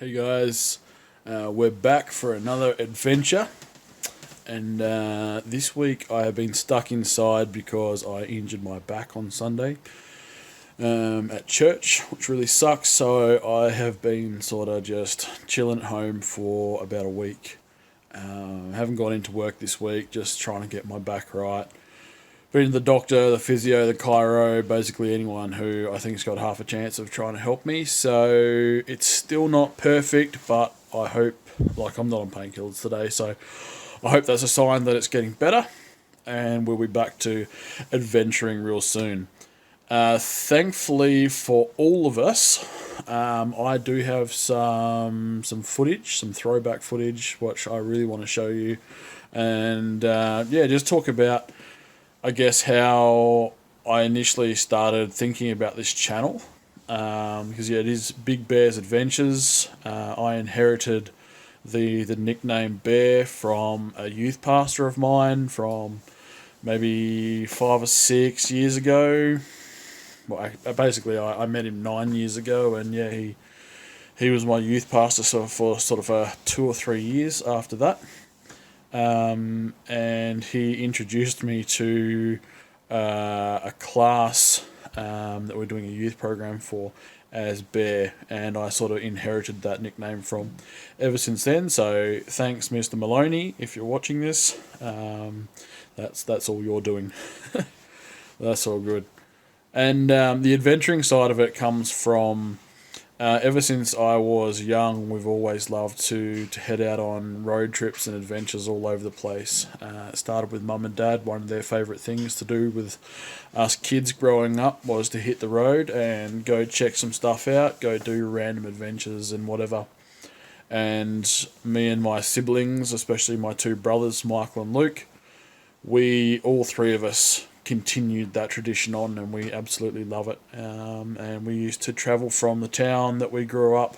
Hey guys, we're back for another adventure, and this week I have been stuck inside because I injured my back on Sunday at church, which really sucks. So I have been sort of just chilling at home for about a week. Haven't gone into work this week, just trying to get my back right. Been to the doctor, the physio, the chiro, basically anyone who I think's got half a chance of trying to help me. So it's still not perfect, but I hope, I'm not on painkillers today, so I hope that's a sign that it's getting better, and we'll be back to adventuring real soon. Thankfully for all of us, I do have some footage, some throwback footage, which I really want to show you, and just talk about, I guess, how I initially started thinking about this channel, because it is Big Bear's Adventures. I inherited the nickname Bear from a youth pastor of mine from maybe 5 or 6 years ago. Well, I met him 9 years ago, and he was my youth pastor for 2 or 3 years after that. And he introduced me to a class that we're doing a youth program for as Bear, and I sort of inherited that nickname from ever since then. So thanks, Mr. Maloney, if you're watching this. That's all you're doing. That's all good. And the adventuring side of it comes from ever since I was young. We've always loved to head out on road trips and adventures all over the place. It started with Mum and Dad. One of their favourite things to do with us kids growing up was to hit the road and go check some stuff out, go do random adventures and whatever. And me and my siblings, especially my two brothers, Michael and Luke, all three of us continued that tradition on, and we absolutely love it. And we used to travel from the town that we grew up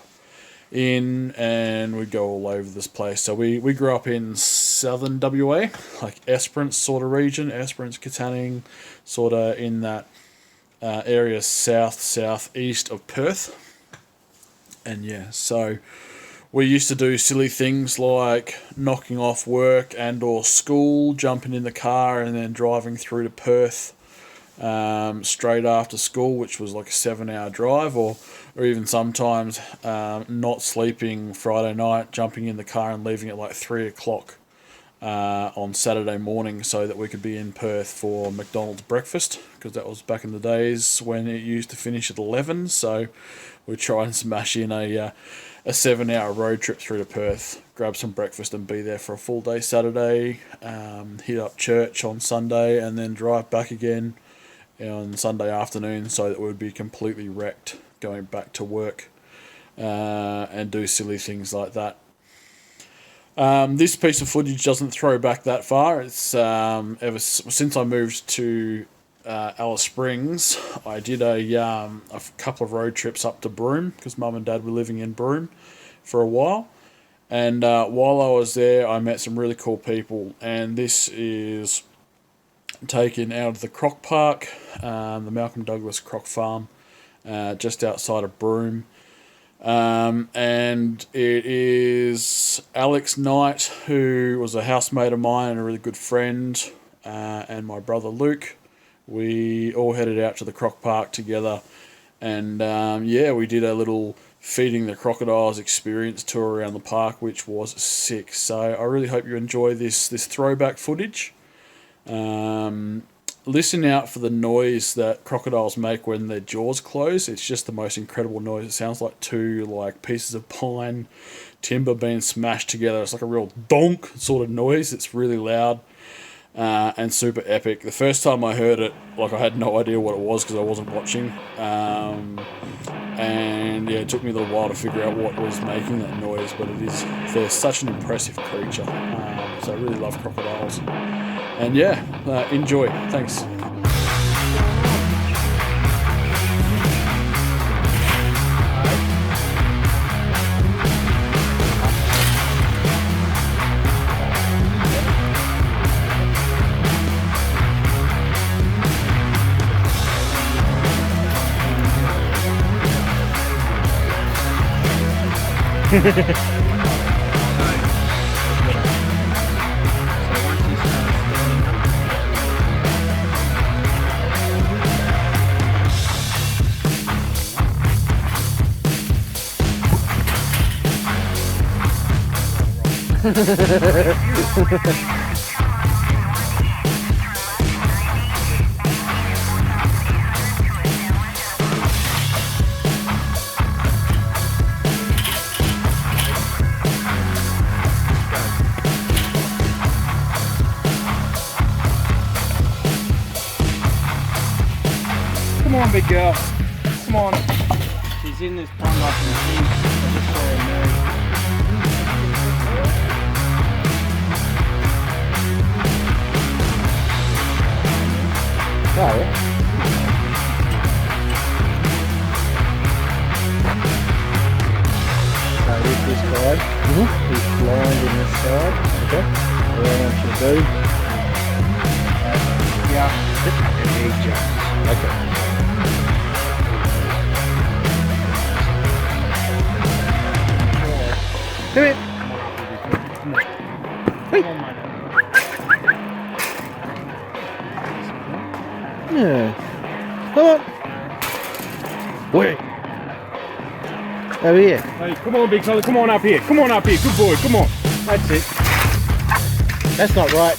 in, and we'd go all over this place. So we grew up in southern WA, like Esperance sort of region, Esperance, Katanning, sort of in that area southeast of Perth. And so we used to do silly things like knocking off work and or school, jumping in the car and then driving through to Perth straight after school, which was like a 7-hour drive, or even sometimes not sleeping Friday night, jumping in the car and leaving at like 3 o'clock on Saturday morning so that we could be in Perth for McDonald's breakfast, because that was back in the days when it used to finish at 11. So we'd try and smash in a 7-hour road trip through to Perth, grab some breakfast and be there for a full day Saturday, hit up church on Sunday, and then drive back again on Sunday afternoon so that we'd be completely wrecked going back to work, and do silly things like that. This piece of footage doesn't throw back that far. It's ever since I moved to Alice Springs, I did a couple of road trips up to Broome, because Mum and Dad were living in Broome for a while. And while I was there, I met some really cool people. And this is taken out of the Croc Park, the Malcolm Douglas Croc Farm, just outside of Broome. And it is Alex Knight, who was a housemate of mine and a really good friend, and my brother Luke. We all headed out to the Croc Park together, and we did a little feeding the crocodiles experience tour around the park, which was sick. So I really hope you enjoy this throwback footage. Listen out for the noise that crocodiles make when their jaws close. It's just the most incredible noise. It sounds like two pieces of pine timber being smashed together. It's like a real donk sort of noise. It's really loud. And super epic. The first time I heard it, I had no idea what it was because I wasn't watching. It took me a little while to figure out what was making that noise, but they're such an impressive creature. So I really love crocodiles. And enjoy. Thanks. Come on, big girl. Come on. She's in this pond like in the heat. I just saw her move. Oh, yeah. So here's this guy. He's blind in this side. Okay. What I want you to do. Yeah. And he jumps. Okay. Come here. Hey. Yeah. Come on. Wait. Over here. Hey, come on, big fella. Come on up here. Come on up here. Good boy. Come on. That's it. That's not right.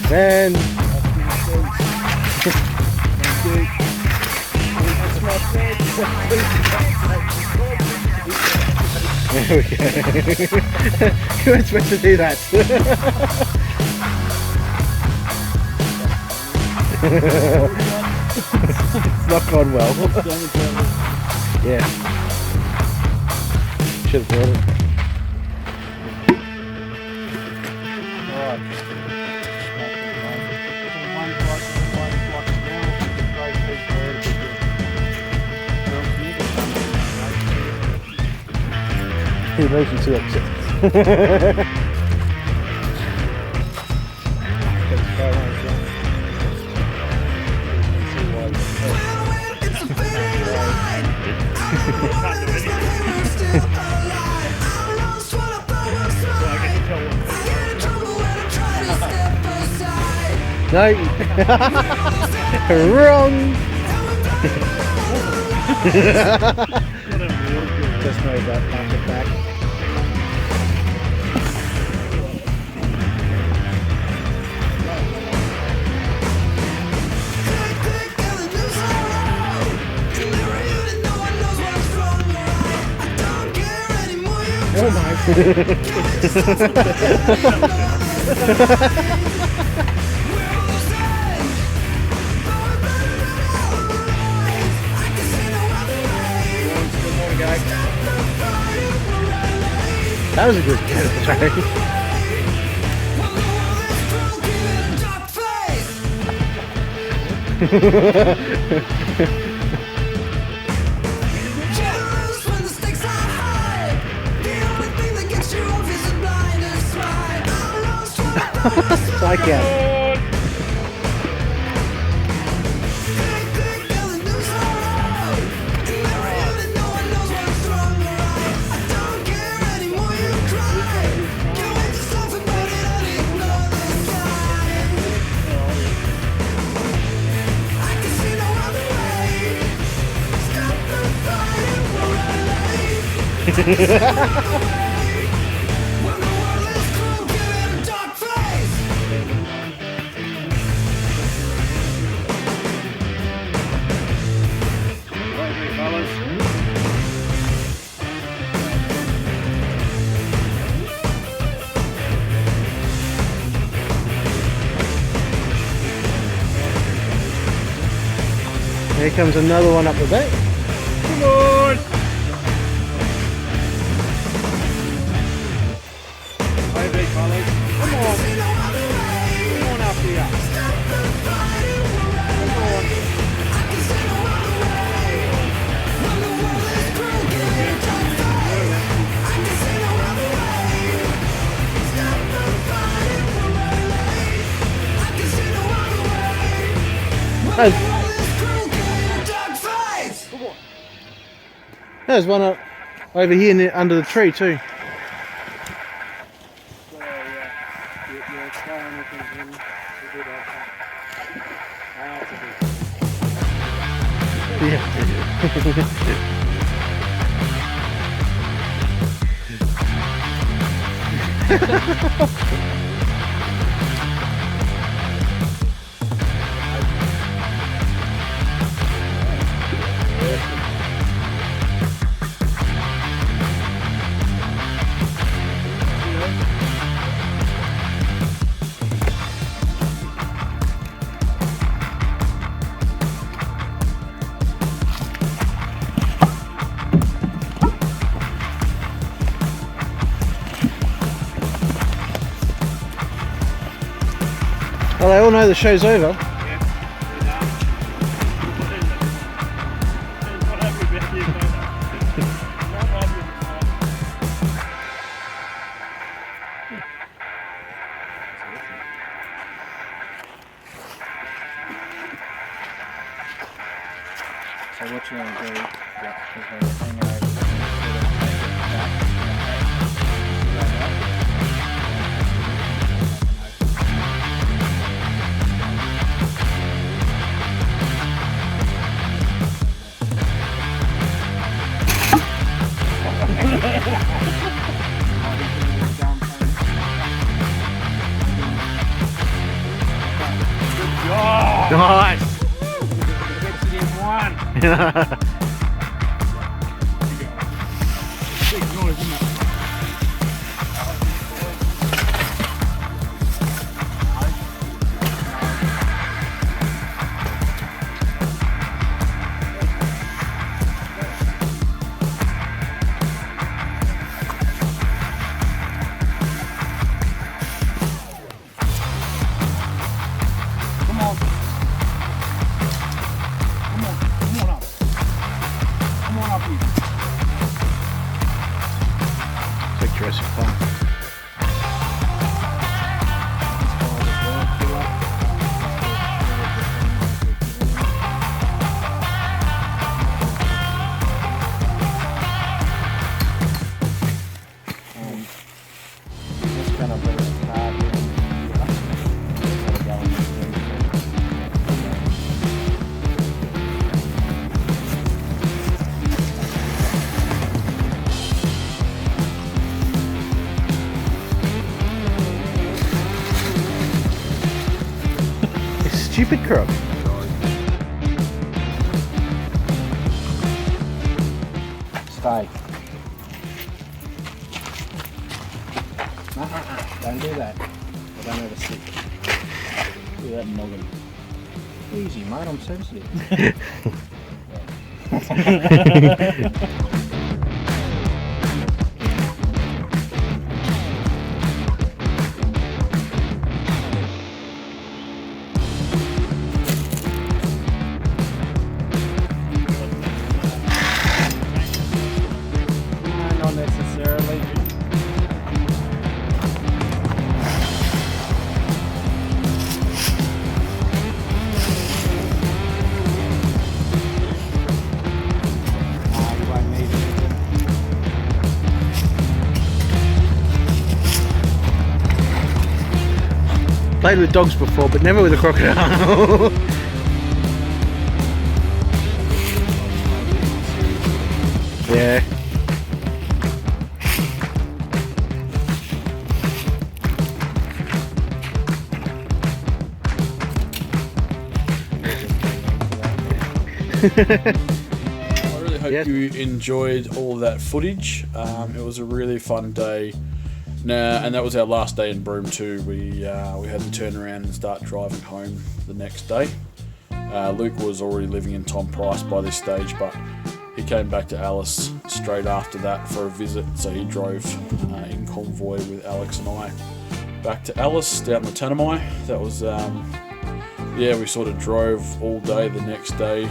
Man. There we go. You weren't supposed to do that. It's not gone well. Yeah. Should have brought it. He makes you too upset. No. Wrong. Just know that back and back. Oh my. That was a good try. Psych out. Here comes another one up the back. Come on! Hey, big fellas. Come on! Come on up here. Come on. Oh. There's one over here under the tree too. So yeah, you're trying anything in to do that. Well, they all know the show's over. So what you're going to do is when you hang over, Nice! gets it in one. Big noise, isn't it? Come on. Come on up. Come on up here. Picturesque fun. Just kind of put it hard here. Stupid Croc. Stay. Don't do that. I don't have a stick. Do that noggin. Easy, mate. I'm sensitive. Not necessarily. You won't need it. Played with dogs before, but never with a crocodile. Yeah. I really hope Yes. you enjoyed all of that footage. It was a really fun day. And that was our last day in Broome too. We had to turn around and start driving home the next day. Luke was already living in Tom Price by this stage, but he came back to Alice straight after that for a visit, so he drove in convoy with Alex and I back to Alice down the Tanami. That was, we sort of drove all day the next day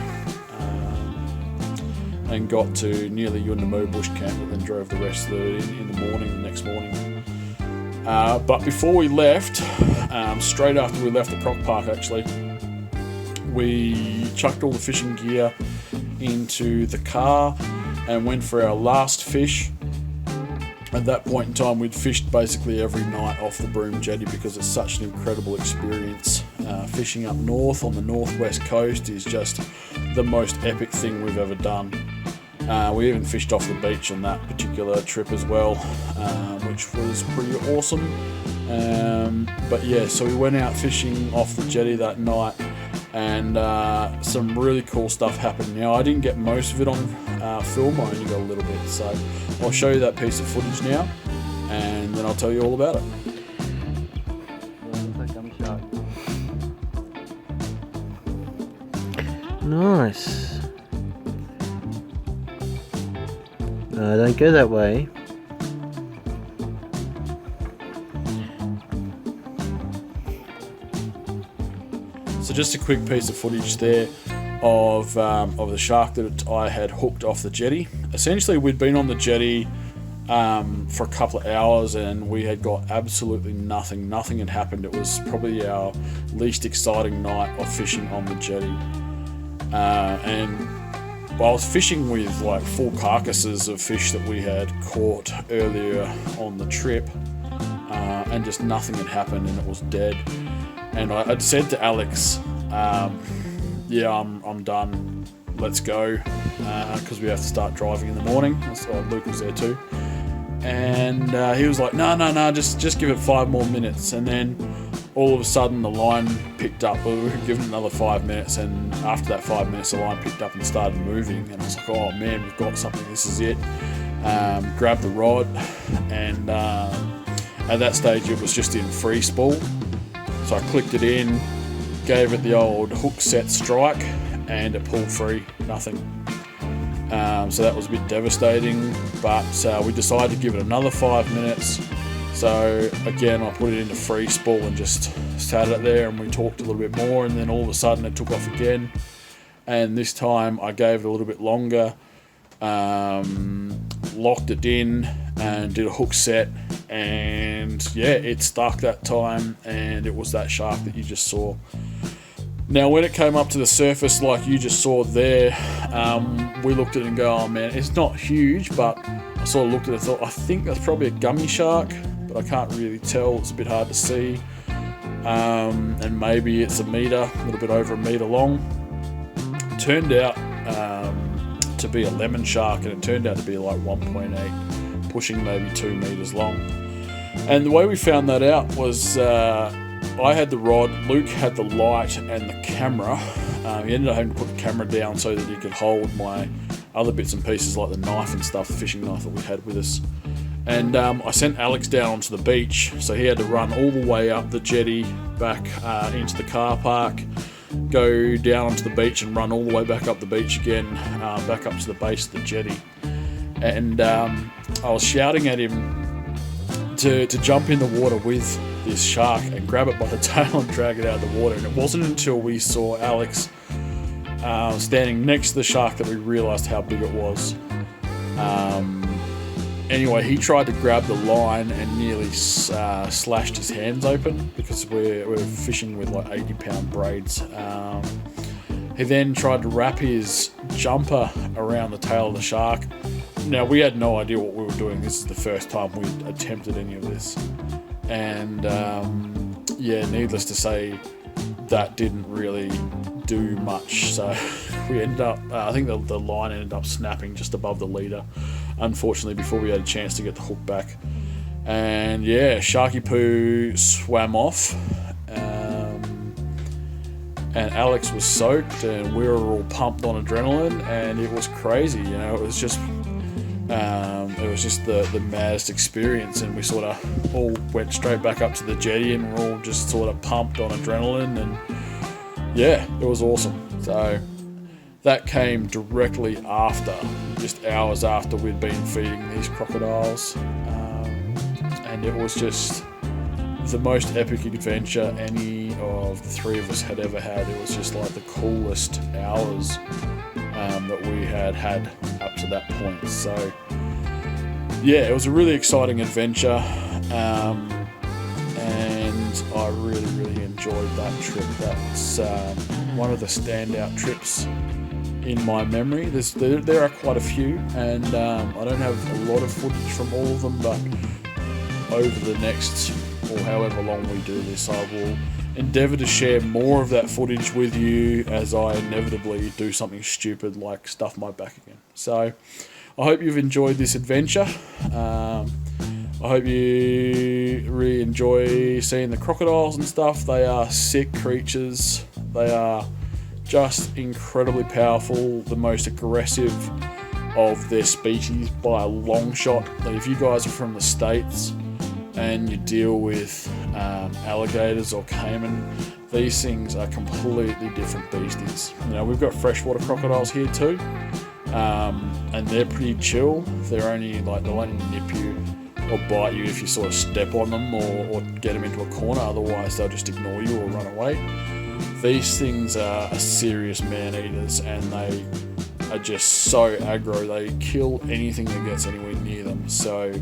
and got to nearly Yundamo Bush Camp and then drove the rest of it in the morning, the next morning. But before we left, straight after we left the Croc Park actually, we chucked all the fishing gear into the car and went for our last fish. At that point in time, we'd fished basically every night off the Broome jetty because it's such an incredible experience. Fishing up north on the northwest coast is just the most epic thing we've ever done. We even fished off the beach on that particular trip as well, which was pretty awesome. But yeah, so we went out fishing off the jetty that night, and some really cool stuff happened. Now, I didn't get most of it on film, I only got a little bit, so I'll show you that piece of footage now, and then I'll tell you all about it. Nice. No, don't go that way. So just a quick piece of footage there of the shark that I had hooked off the jetty. Essentially, we'd been on the jetty for a couple of hours, and we had got absolutely nothing. Nothing had happened. It was probably our least exciting night of fishing on the jetty. And I was fishing with like full carcasses of fish that we had caught earlier on the trip, and just nothing had happened, and it was dead. And I'd said to Alex, yeah, I'm done, let's go, because we have to start driving in the morning. Luke was there too, and he was like, no, just give it 5 more minutes. And then all of a sudden the line picked up. We were given another 5 minutes, and after that 5 minutes the line picked up and started moving, and I was like, oh man, we've got something, this is it. Grabbed the rod, and at that stage it was just in free spool. So I clicked it in, gave it the old hook set strike, and it pulled free, nothing. So that was a bit devastating, but we decided to give it another 5 minutes. So again, I put it into free spool and just sat it there, and we talked a little bit more, and then all of a sudden it took off again. And this time I gave it a little bit longer, locked it in and did a hook set, and yeah, it stuck that time, and it was that shark that you just saw. Now, when it came up to the surface like you just saw there, we looked at it and go, oh man, it's not huge, but I sort of looked at it and thought, I think that's probably a gummy shark, but I can't really tell, it's a bit hard to see. And maybe it's a metre, a little bit over a metre long. It turned out to be a lemon shark, and it turned out to be like 1.8, pushing maybe 2 meters long. And the way we found that out was I had the rod, Luke had the light and the camera. He ended up having to put the camera down so that he could hold my other bits and pieces like the knife and stuff, the fishing knife that we had with us. And I sent Alex down onto the beach, so he had to run all the way up the jetty back into the car park, go down onto the beach and run all the way back up the beach again, back up to the base of the jetty. And I was shouting at him to jump in the water with this shark and grab it by the tail and drag it out of the water. And it wasn't until we saw Alex standing next to the shark that we realised how big it was. Anyway, he tried to grab the line and nearly slashed his hands open because we're fishing with like 80-pound braids. He then tried to wrap his jumper around the tail of the shark. Now, we had no idea what we were doing. This is the first time we'd attempted any of this. And yeah, needless to say, that didn't really do much. So we ended up, I think the line ended up snapping just above the leader, unfortunately, before we had a chance to get the hook back. And yeah, Sharky Poo swam off, and Alex was soaked, and we were all pumped on adrenaline, and it was crazy. You know, it was just the maddest experience, and we sort of all went straight back up to the jetty, and we're all just sort of pumped on adrenaline, and yeah, it was awesome. So that came directly after, just hours after we'd been feeding these crocodiles, and it was just the most epic adventure any of the three of us had ever had. It was just like the coolest hours that we had up to that point. So yeah, it was a really exciting adventure, and I really enjoyed that trip. That's one of the standout trips in my memory. There are quite a few, and I don't have a lot of footage from all of them, but over the next, or however long we do this, I will endeavour to share more of that footage with you as I inevitably do something stupid like stuff my back again. So I hope you've enjoyed this adventure. I hope you really enjoy seeing the crocodiles and stuff. They are sick creatures. They are just incredibly powerful, the most aggressive of their species by a long shot. Like, if you guys are from the States and you deal with alligators or caiman, these things are completely different beasties. You know, we've got freshwater crocodiles here too, and they're pretty chill. They'll only nip you or bite you if you sort of step on them or get them into a corner. Otherwise, they'll just ignore you or run away. These things are serious man-eaters, and they are just so aggro. They kill anything that gets anywhere near them. So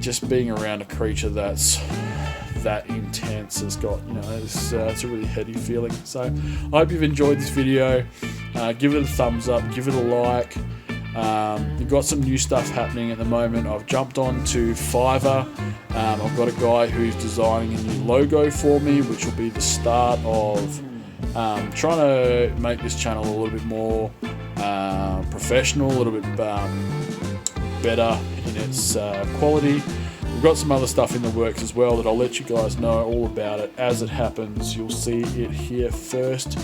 just being around a creature that's that intense has got, you know, it's a really heady feeling. So I hope you've enjoyed this video. Give it a thumbs up, give it a like. We've got some new stuff happening at the moment. I've jumped on to Fiverr. I've got a guy who's designing a new logo for me, which will be the start of trying to make this channel a little bit more professional, a little bit better in its quality. We've got some other stuff in the works as well that I'll let you guys know all about it as it happens. You'll see it here first.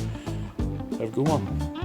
Have a good one.